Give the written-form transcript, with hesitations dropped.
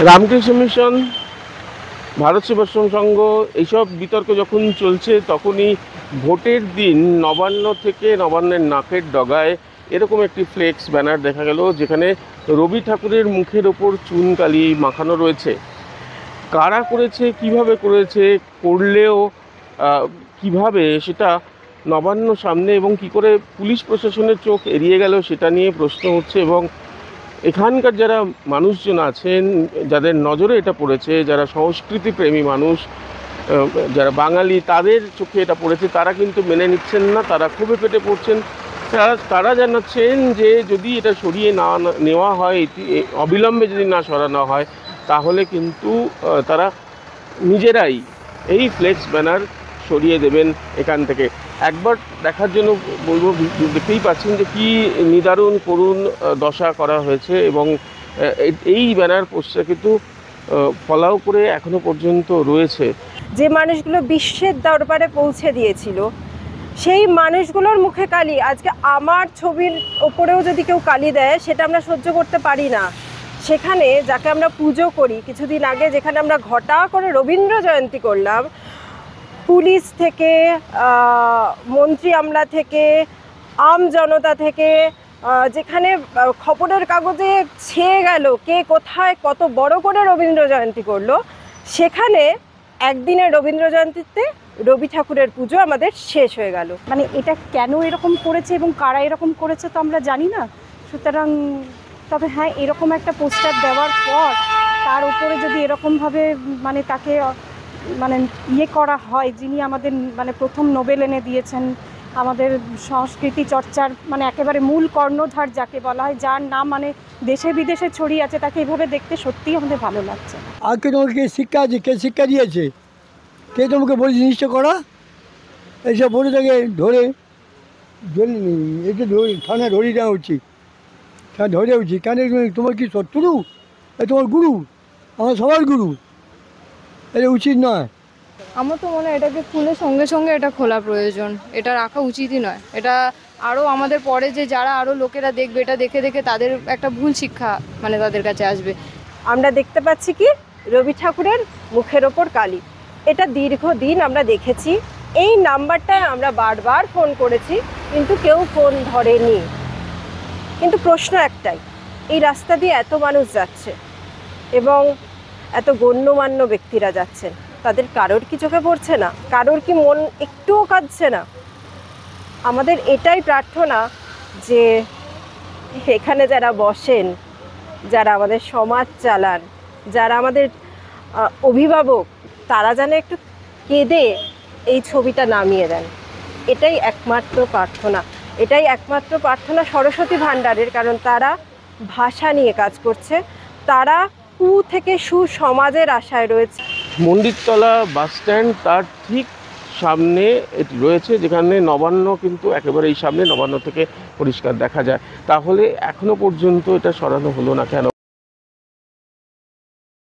Ramakrishna mission, Bharat Sevashram Sangha এইসব বিতর্ক যখন চলছে, তখনই ভোটের দিন নবান্ন থেকে নবান্নের নাকের ডগায় এরকম একটি ফ্লেক্স ব্যানার দেখা গেল, যেখানে রবি ঠাকুরের মুখের ওপর চুন কালি মাখানো রয়েছে। কারা করেছে, কিভাবে করেছে, করলেও কিভাবে সেটা নবান্ন সামনে এবং কি করে পুলিশ প্রশাসনের চোখ এড়িয়ে গেল সেটা নিয়ে প্রশ্ন হচ্ছে। এবং এখানকার যারা মানুষজন আছেন, যাদের নজরে এটা পড়েছে, যারা সংস্কৃতি প্রেমী মানুষ, যারা বাঙালি, তাদের চোখে এটা পড়েছে, তারা কিন্তু মেনে নিচ্ছেন না, তারা ক্ষোভে ফেটে পড়ছেন। তারা জানাচ্ছেন যে যদি এটা সরিয়ে না নেওয়া হয়, অবিলম্বে যদি না সরানো হয়, তাহলে কিন্তু তারা নিজেরাই এই ফ্লেক্স ব্যানার সরিয়ে দেবেন এখান থেকে। একবার দেখার জন্য বলবো, দেখতেই পাচ্ছেন যে কী নিদারুণ করুণ দশা করা হয়েছে। এবং এই ব্যানার পোস্টার কিন্তু ফলাও করে এখনো পর্যন্ত রয়েছে। যে মানুষগুলো বিশ্বের দরবারে পৌঁছে দিয়েছিল, সেই মানুষগুলোর মুখে কালি। আজকে আমার ছবির ওপরেও যদি কেউ কালি দেয়, সেটা আমরা সহ্য করতে পারি না। সেখানে যাকে আমরা পুজো করি, কিছুদিন আগে যেখানে আমরা ঘটা করে রবীন্দ্র জয়ন্তী করলাম, পুলিশ থেকে, মন্ত্রী আমলা থেকে, আম জনতা থেকে, যেখানে খবরের কাগজে ছেয়ে গেল কে কোথায় কত বড় করে রবীন্দ্র জয়ন্তী করলো, সেখানে একদিনের রবীন্দ্র জয়ন্তীতে রবি ঠাকুরের পুজো আমাদের শেষ হয়ে গেল। মানে এটা কেন এরকম করেছে এবং কারা এরকম করেছে তো আমরা জানি না। সুতরাং তবে হ্যাঁ, এরকম একটা পোস্টার দেওয়ার পর তার উপরে যদি এরকমভাবে মানে তাকে মানে করা হয়, যিনি আমাদের মানে প্রথম নোবেল এনে দিয়েছেন, আমাদের সংস্কৃতি চর্চার মানে একেবারে মূল কর্ণধার যাকে বলা হয়, যার নাম মানে দেশে বিদেশে ছড়িয়ে আছে, তাকে এভাবে দেখতে সত্যিই আমাদের ভালো লাগছে। আজকে তোমাকে শিক্ষা আছে, কে শিক্ষা দিয়েছে? কে তোমাকে বলে জিনিসটা করা? এইসব বলে তাকে ধরে একে থানায় ধরে দেওয়া উচিত, ধরে উচিত। কেন তোমার কি শত্রু? তোমার গুরু, আমার সবার গুরু, এটা উচিত নয়। আমার তো মনে হয় এটাকে খুলে সঙ্গে সঙ্গে এটা খোলা প্রয়োজন, এটা রাখা উচিতই নয়। এটা আরও আমাদের পরে যে যারা আরও লোকেরা দেখবে, এটা দেখে দেখে তাদের একটা ভুল শিক্ষা মানে তাদের কাছে আসবে। আমরা দেখতে পাচ্ছি কি রবি ঠাকুরের মুখের ওপর কালি, এটা দীর্ঘদিন আমরা দেখেছি। এই নাম্বারটায় আমরা বারবার ফোন করেছি, কিন্তু কেউ ফোন ধরেনি। কিন্তু প্রশ্ন একটাই, এই রাস্তা দিয়ে এত মানুষ যাচ্ছে এবং এত গণ্যমান্য ব্যক্তিরা যাচ্ছেন, তাদের কারোর কি চোখে পড়ছে না? কারোর কি মন একটুও কাঁদছে না? আমাদের এটাই প্রার্থনা যে এখানে যারা বসেন, যারা আমাদের সমাজ চালান, যারা আমাদের অভিভাবক, তারা যেন একটু কেঁদে এই ছবিটা নামিয়ে দেন। এটাই একমাত্র প্রার্থনা, এটাই একমাত্র প্রার্থনা সরস্বতী ভাণ্ডারের। কারণ তারা ভাষা নিয়ে কাজ করছে, তারা কু থেকে সুসমাজের আশায় রয়েছে। মন্দিরতলা বাস স্ট্যান্ড, তার ঠিক সামনে এটি রয়েছে, যেখানে নবান্ন কিন্তু একেবারে এই সামনে, নবান্ন থেকে পরিষ্কার দেখা যায়। তাহলে এখনো পর্যন্ত এটা সরানো হলো না কেন?